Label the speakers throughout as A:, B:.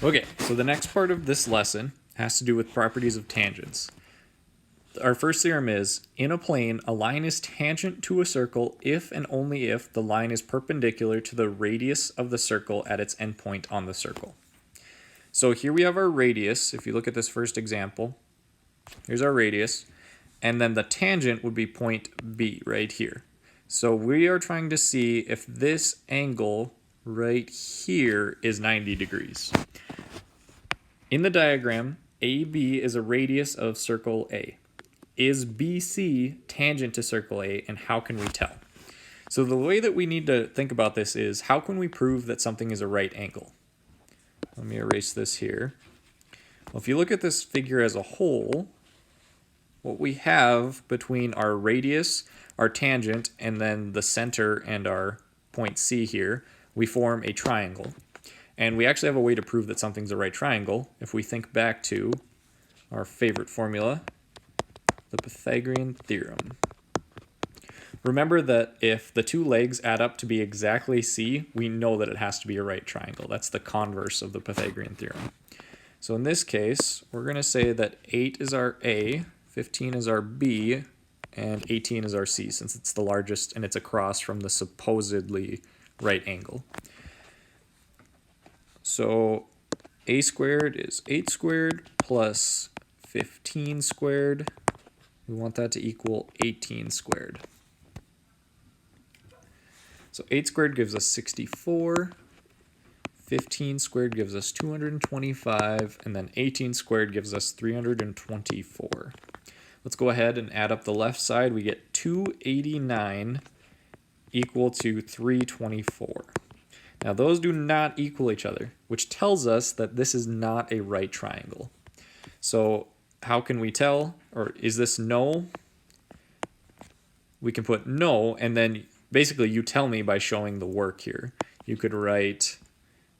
A: Okay, so the next part of this lesson has to do with properties of tangents. Our first theorem is, in a plane, a line is tangent to a circle if and only if the line is perpendicular to the radius of the circle at its endpoint on the circle. So here we have our radius. If you look at this first example, here's our radius, and then the tangent would be point B right here. So we are trying to see if this angle right here is 90 degrees. In the diagram, AB is a radius of circle A. Is BC tangent to circle A, and how can we tell? So the way that we need to think about this is, how can we prove that something is a right angle? Let me erase this here. Well, if you look at this figure as a whole, what we have between our radius, our tangent, and then the center and our point C here, we form a triangle. And we actually have a way to prove that something's a right triangle if we think back to our favorite formula, the Pythagorean theorem. Remember that if the two legs add up to be exactly C, we know that it has to be a right triangle. That's the converse of the Pythagorean theorem. So in this case, we're going to say that 8 is our A, 15 is our B, and 18 is our C, since it's the largest and it's across from the supposedly right angle. So A squared is 8 squared plus 15 squared. We want that to equal 18 squared. So 8 squared gives us 64, 15 squared gives us 225, and then 18 squared gives us 324. Let's go ahead and add up the left side. We get 289 equal to 324. Now those do not equal each other, which tells us that this is not a right triangle. So how can we tell? Or is this no? We can put no, and then basically you tell me by showing the work here. You could write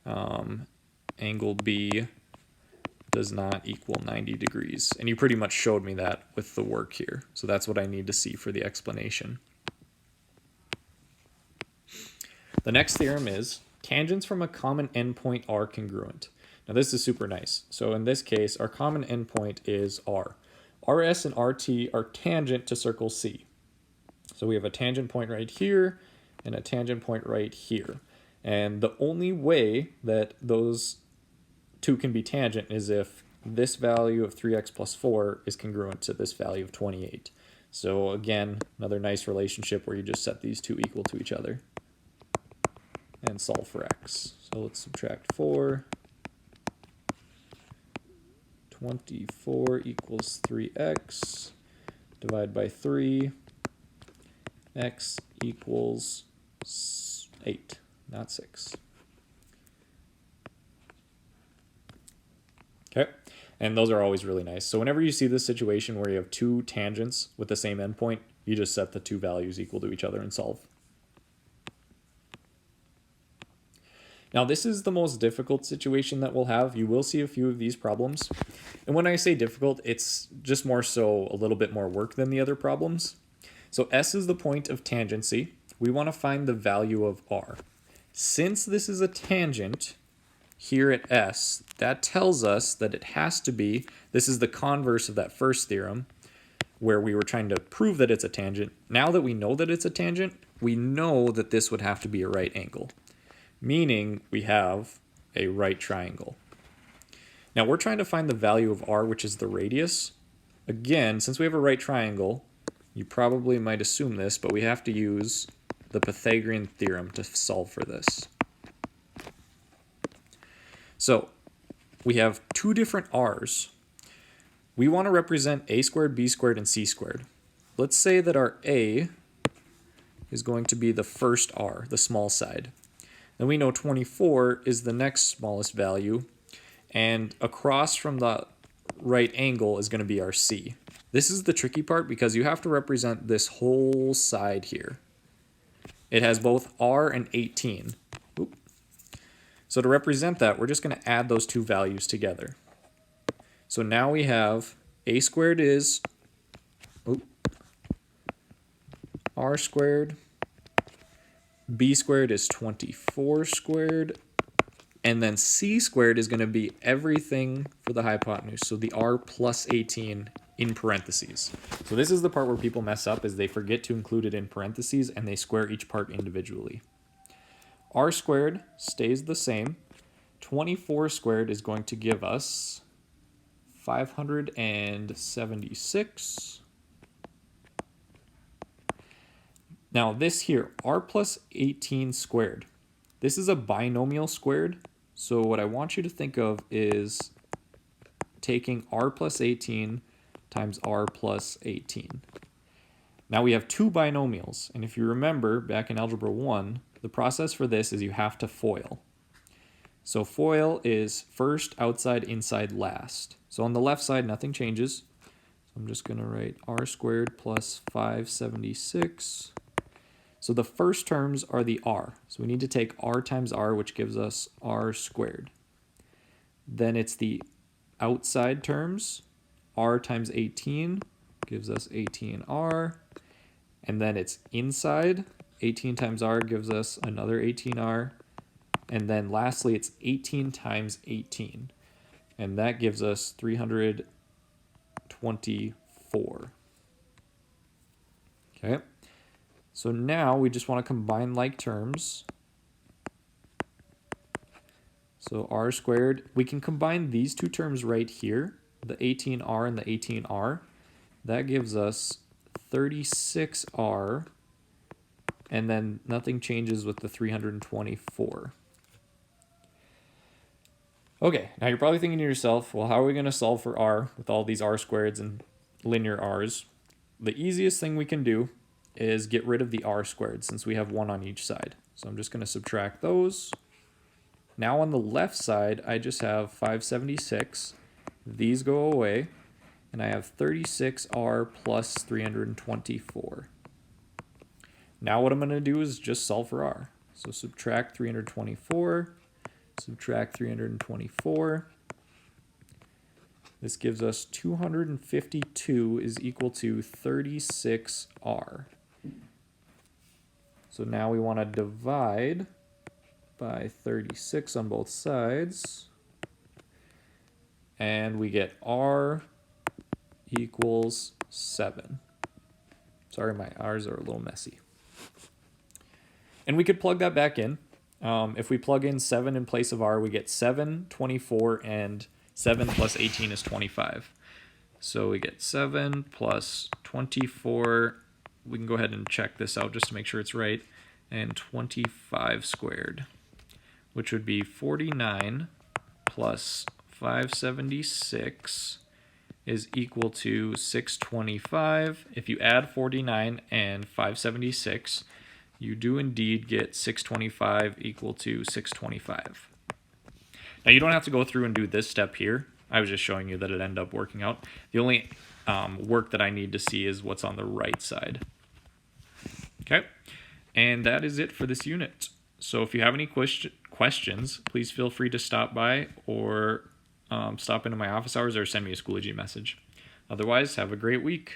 A: angle B does not equal 90 degrees. And you pretty much showed me that with the work here. So that's what I need to see for the explanation. The next theorem is, tangents from a common endpoint are congruent. Now this is super nice. So in this case, our common endpoint is R. RS and RT are tangent to circle C. So we have a tangent point right here and a tangent point right here. And the only way that those two can be tangent is if this value of 3x plus 4 is congruent to this value of 28. So again, another nice relationship where you just set these two equal to each other and solve for x. So let's subtract 4. 24 equals 3x. Divide by 3. X equals 8, not 6. Okay, and those are always really nice. So whenever you see this situation where you have two tangents with the same endpoint, you just set the two values equal to each other and solve. Now this is the most difficult situation that we'll have. You will see a few of these problems. And when I say difficult, it's just more so a little bit more work than the other problems. So S is the point of tangency. We want to find the value of R. Since this is a tangent here at S, that tells us that it has to be, this is the converse of that first theorem, where we were trying to prove that it's a tangent. Now that we know that it's a tangent, we know that this would have to be a right angle, meaning we have a right triangle. Now we're trying to find the value of R, which is the radius. Again, since we have a right triangle, you probably might assume this, but we have to use the Pythagorean theorem to solve for this. So we have two different r's. We want to represent a squared, b squared, and c squared. Let's say that our a is going to be the first r, the small side. Then we know 24 is the next smallest value, and across from the right angle is going to be our c. This is the tricky part because you have to represent this whole side here. It has both r and 18. Oop. So to represent that, we're just going to add those two values together. So now we have a squared is r squared, b squared is 24 squared, And then c squared is going to be everything for the hypotenuse. So the r plus 18 in parentheses. So this is the part where people mess up, is they forget to include it in parentheses and they square each part individually. R squared stays the same. 24 squared is going to give us 576. Now this here, r plus 18 squared. This is a binomial squared. So what I want you to think of is taking r plus 18 times r plus 18. Now we have two binomials, and if you remember back in Algebra 1, the process for this is you have to FOIL. So FOIL is first, outside, inside, last. So on the left side, nothing changes. So I'm just going to write r squared plus 576. So the first terms are the r. So we need to take r times r, which gives us r squared. Then it's the outside terms. R times 18 gives us 18r. And then it's inside. 18 times r gives us another 18r. And then lastly, it's 18 times 18. And that gives us 324. Okay. So now we just want to combine like terms. So r squared, we can combine these two terms right here, the 18r and the 18r. That gives us 36r, and then nothing changes with the 324. Okay, now you're probably thinking to yourself, well, how are we going to solve for r with all these r squareds and linear r's? The easiest thing we can do is get rid of the r squared, since we have one on each side. So I'm just going to subtract those. Now on the left side, I just have 576. These go away, and I have 36r plus 324. Now what I'm going to do is just solve for r. So subtract 324, subtract 324. This gives us 252 is equal to 36r. So now we want to divide by 36 on both sides. And we get r equals 7. Sorry, my r's are a little messy. And we could plug that back in. If we plug in 7 in place of r, we get 7, 24, and 7 plus 18 is 25. So we get 7 plus 24. We can go ahead and check this out just to make sure it's right. And 25 squared, which would be 49 plus 576 is equal to 625. If you add 49 and 576, you do indeed get 625 equal to 625. Now you don't have to go through and do this step here. I was just showing you that it ended up working out. The only work that I need to see is what's on the right side. Okay, and that is it for this unit. So if you have any questions, please feel free to stop by or stop into my office hours or send me a Schoology message. Otherwise, have a great week.